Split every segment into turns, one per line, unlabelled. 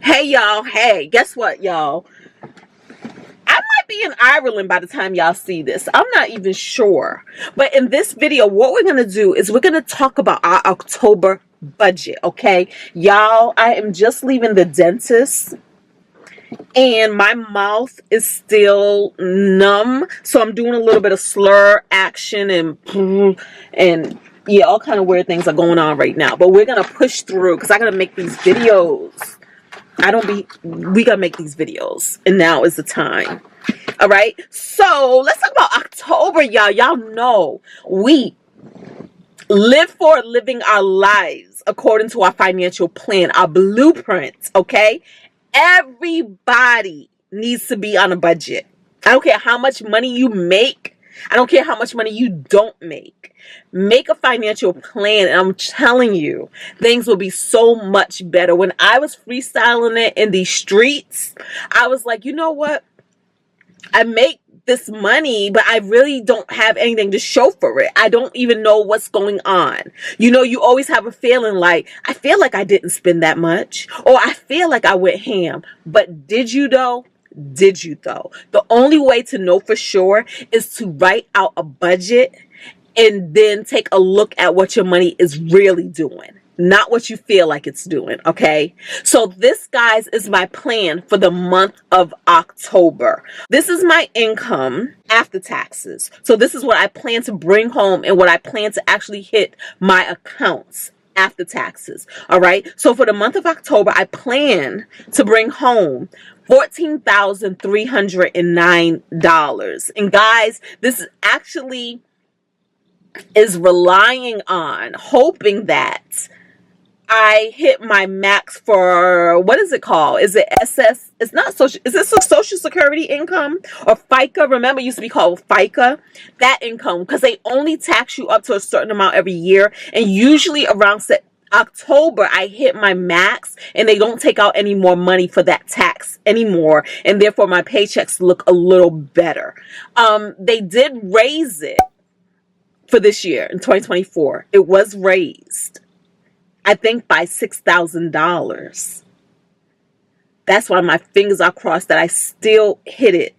Hey y'all, hey, guess what y'all? I might be in Ireland by the time y'all see this. I'm not even sure. But in this video, what we're going to do is we're going to talk about our October budget, okay? Y'all, I am just leaving the dentist and my mouth is still numb. So I'm doing a little bit of slur action and yeah, all kind of weird things are going on right now. But we're going to push through because I got to make these videos. We gotta make these videos, and now is the time. All right, so let's talk about October, y'all. Y'all know we live for living our lives according to our financial plan, our blueprints. Okay, everybody needs to be on a budget. I don't care how much money you make. I don't care how much money you don't make. Make a financial plan, and I'm telling you, things will be so much better. When I was freestyling it in these streets, I was like, you know what? I make this money, but I really don't have anything to show for it. I don't even know what's going on. You know, you always have a feeling like, I feel like I didn't spend that much, or I feel like I went ham. But did you though? Did you though? The only way to know for sure is to write out a budget and then take a look at what your money is really doing, not what you feel like it's doing, okay? So this, guys, is my plan for the month of October. This is my income after taxes. So this is what I plan to bring home and what I plan to actually hit my accounts after taxes, all right? So for the month of October, I plan to bring home $14,309. And guys, this is actually relying on hoping that I hit my max for, what is it called? Is it SS? It's not social. Is this a Social Security income or FICA? Remember, it used to be called FICA. That income, because they only tax you up to a certain amount every year, and usually around October, I hit my max, and they don't take out any more money for that tax anymore, and therefore my paychecks look a little better. They did raise it for this year in 2024. It was raised, I think, by $6,000. That's why my fingers are crossed that I still hit it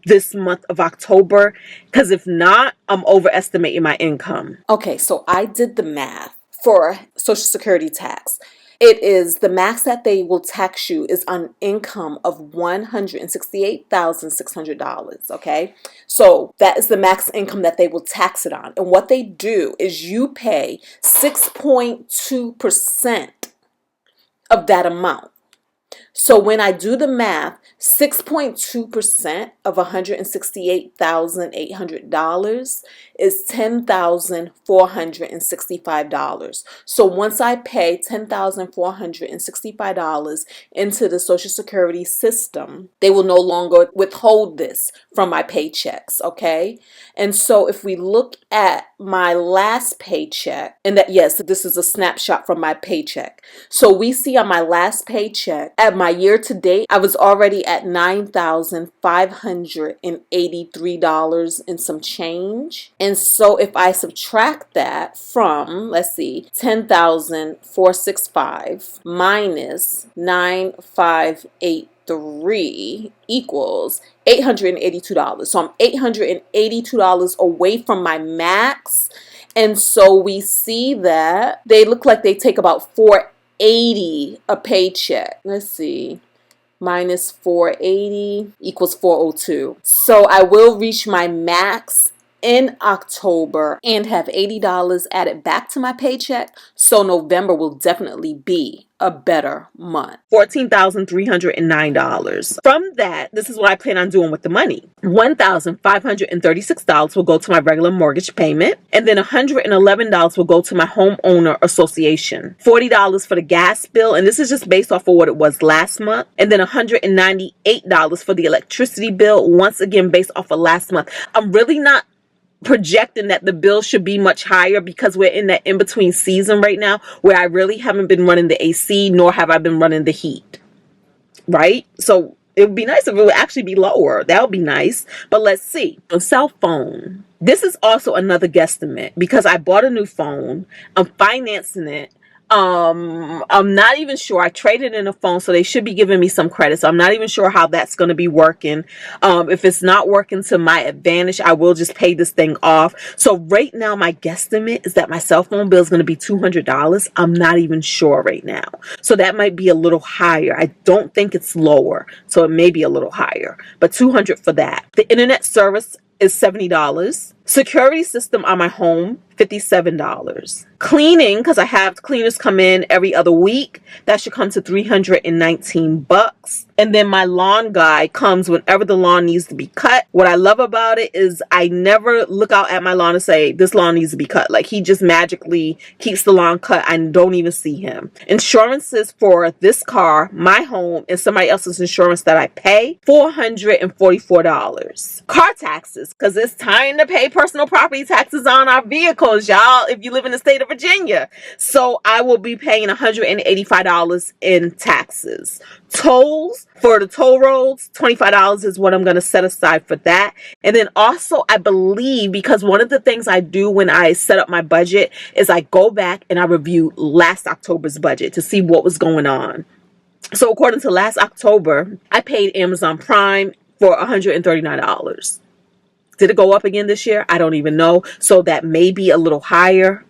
this month of October, because if not, I'm overestimating my income. Okay, so I did the math for Social Security tax. It is the max that they will tax you is on income of $168,600, okay? So that is the max income that they will tax it on. And what they do is you pay 6.2% of that amount. So when I do the math, 6.2% of $168,800 is $10,465. So once I pay $10,465 into the Social Security system, they will no longer withhold this from my paychecks, okay? And so if we look at my last paycheck, and that, yes, this is a snapshot from my paycheck. So we see on my last paycheck, at my year to date, I was already at $9,583 and some change. And so if I subtract that from, let's see, 10,465 minus 9,583 equals $882. So I'm $882 away from my max. And so we see that they look like they take about $480 a paycheck. Let's see. Minus 480 equals 402. So I will reach my max in October and have $80 added back to my paycheck. So November will definitely be a better month. $14,309. From that, this is what I plan on doing with the money. $1,536 will go to my regular mortgage payment, and then $111 will go to my homeowner association. $40 for the gas bill, and this is just based off of what it was last month, and then $198 for the electricity bill, once again based off of last month. I'm really not projecting that the bill should be much higher because we're in that in-between season right now where I really haven't been running the AC, nor have I been running the heat, right? So it would be nice if it would actually be lower. That would be nice. But let's see. On cell phone, this is also another guesstimate because I bought a new phone. I'm financing it. I'm not even sure. I traded in a phone, so they should be giving me some credit. So I'm not even sure how that's going to be working. If it's not working to my advantage, I will just pay this thing off. So right now, my guesstimate is that my cell phone bill is going to be $200. I'm not even sure right now. So that might be a little higher. I don't think it's lower. So it may be a little higher, but $200 for that. The internet service is $70. Security system on my home, $57. Cleaning, because I have cleaners come in every other week, that should come to $319. And then my lawn guy comes whenever the lawn needs to be cut. What I love about it is I never look out at my lawn and say, this lawn needs to be cut. Like, he just magically keeps the lawn cut. I don't even see him. Insurances for this car, my home, and somebody else's insurance that I pay, $444. Car taxes, because it's time to pay personal property taxes on our vehicles, y'all, if you live in the state of Virginia. So I will be paying $185 in taxes. Tolls for the toll roads, $25 is what I'm going to set aside for that. And then also, I believe, because one of the things I do when I set up my budget is I go back and I review last October's budget to see what was going on. So according to last October, I paid Amazon Prime for $139. Did it go up again this year? I don't even know. So that may be a little higher,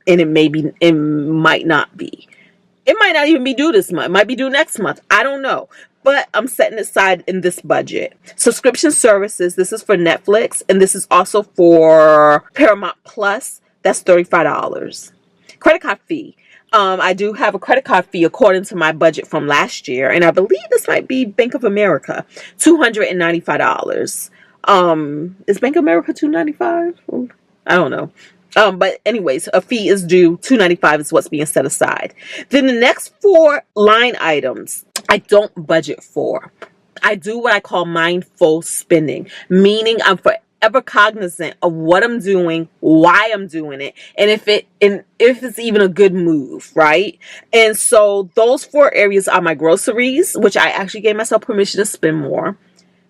and it might not be. It might not even be due this month. It might be due next month. I don't know. But I'm setting it aside in this budget. Subscription services, this is for Netflix, and this is also for Paramount Plus. That's $35. Credit card fee. I do have a credit card fee according to my budget from last year, and I believe this might be Bank of America, $295. Is Bank of America $295? I don't know. But anyways, a fee is due. $295 is what's being set aside. Then the next 4 line items, I don't budget for. I do what I call mindful spending, meaning I'm forever cognizant of what I'm doing, why I'm doing it, and if it's even a good move, right? And so those 4 areas are my groceries, which I actually gave myself permission to spend more.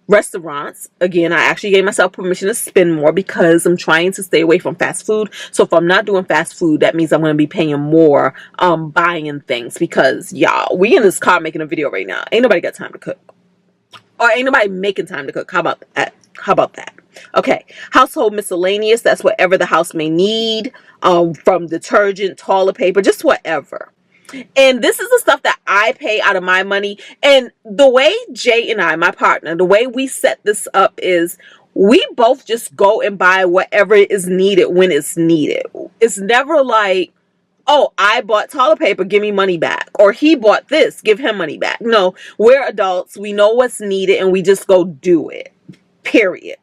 Restaurants, again, I actually gave myself permission to spend more because I'm trying to stay away from fast food. So if I'm not doing fast food, that means I'm going to be paying more buying things, because y'all, we in this car making a video right now. Ain't nobody got time to cook, or ain't nobody making time to cook. How about that? Okay, household miscellaneous, that's whatever the house may need, from detergent, toilet paper, just whatever. And this is the stuff that I pay out of my money. And the way Jay and I, my partner, the way we set this up is we both just go and buy whatever is needed when it's needed. It's never like, oh, I bought toilet paper, give me money back. Or he bought this, give him money back. No, we're adults. We know what's needed and we just go do it. Period.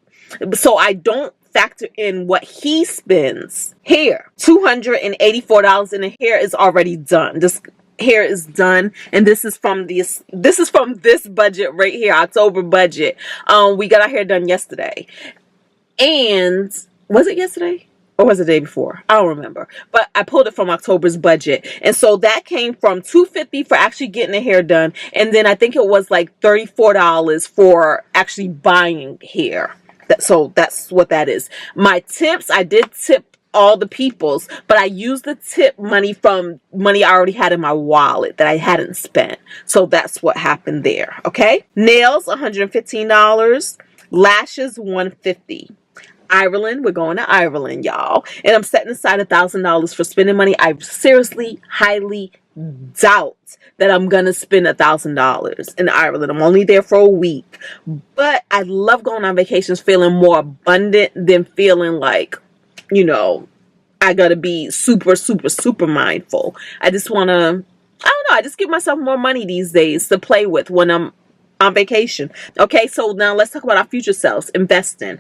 So I don't factor in what he spends. Hair, $284, and the hair is already done. This hair is done, and this is from this budget right here, October budget. We got our hair done yesterday. And was it yesterday? Or was it the day before? I don't remember. But I pulled it from October's budget. And so that came from $250 for actually getting the hair done. And then I think it was like $34 for actually buying hair. So that's what that is. My tips, I did tip all the peoples, but I used the tip money from money I already had in my wallet that I hadn't spent. So that's what happened there. Okay. Nails, $115. Lashes, $150. Ireland, we're going to Ireland, y'all. And I'm setting aside $1,000 for spending money. I seriously, highly doubt that I'm going to spend $1,000 in Ireland. I'm only there for a week. But I love going on vacations feeling more abundant than feeling like, you know, I got to be super, super, super mindful. I just want to, I don't know, I just give myself more money these days to play with when I'm on vacation. Okay, so now let's talk about our future selves. Investing.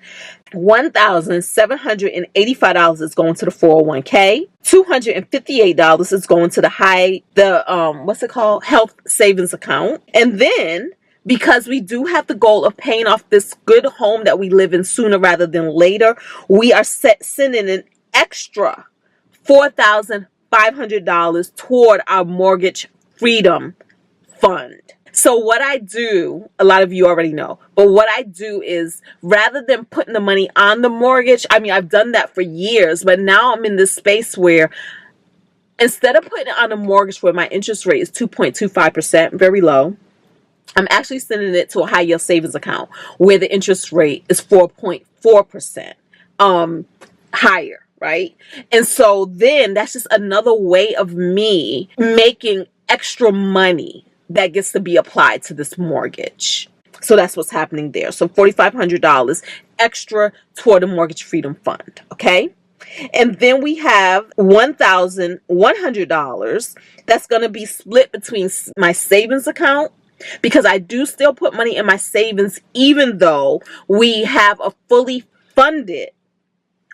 $1,785 is going to the 401k. $258 is going to the what's it called? Health savings account. And then, because we do have the goal of paying off this good home that we live in sooner rather than later, we are sending an extra $4,500 toward our mortgage freedom fund. So what I do, a lot of you already know, but what I do is rather than putting the money on the mortgage, I mean, I've done that for years, but now I'm in this space where Instead of putting it on a mortgage where my interest rate is 2.25%, very low, I'm actually sending it to a high yield savings account where the interest rate is 4.4% higher, right? And so then that's just another way of me making extra money that gets to be applied to this mortgage. So that's what's happening there. So $4,500 extra toward the Mortgage Freedom Fund, okay? And then we have $1,100 that's going to be split between my savings account, because I do still put money in my savings even though we have a fully funded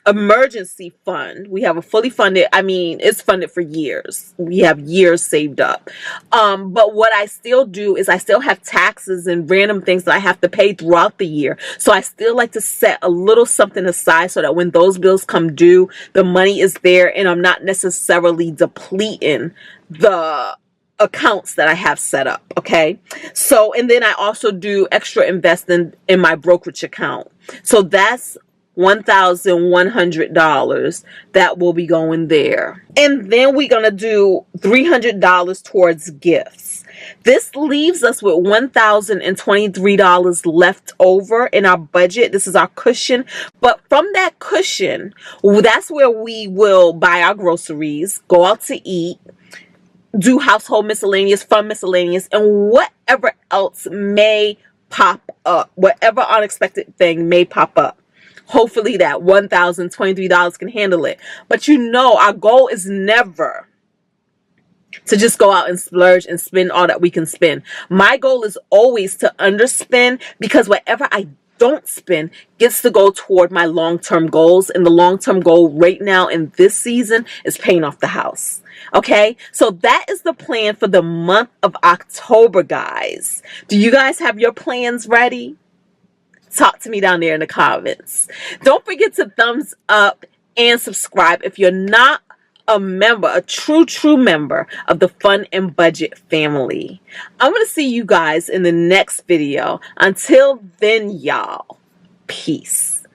emergency fund. We have a fully funded, I mean, it's funded for years. We have years saved up. But what I still do is I still have taxes and random things that I have to pay throughout the year. So I still like to set a little something aside so that when those bills come due, the money is there and I'm not necessarily depleting the accounts that I have set up, okay? So, and then I also do extra investing in my brokerage account. So that's $1,100 that will be going there. And then we're going to do $300 towards gifts. This leaves us with $1,023 left over in our budget. This is our cushion. But from that cushion, that's where we will buy our groceries, go out to eat, do household miscellaneous, fun miscellaneous, and whatever else may pop up, whatever unexpected thing may pop up. Hopefully that $1,023 can handle it. But you know, our goal is never to just go out and splurge and spend all that we can spend. My goal is always to underspend, because whatever I don't spend gets to go toward my long-term goals. And the long-term goal right now in this season is paying off the house. Okay, so that is the plan for the month of October, guys. Do you guys have your plans ready? Talk to me down there in the comments. Don't forget to thumbs up and subscribe if you're not a member, a true member of the Fun and Budget family. I'm going to see you guys in the next video. Until then, y'all, peace.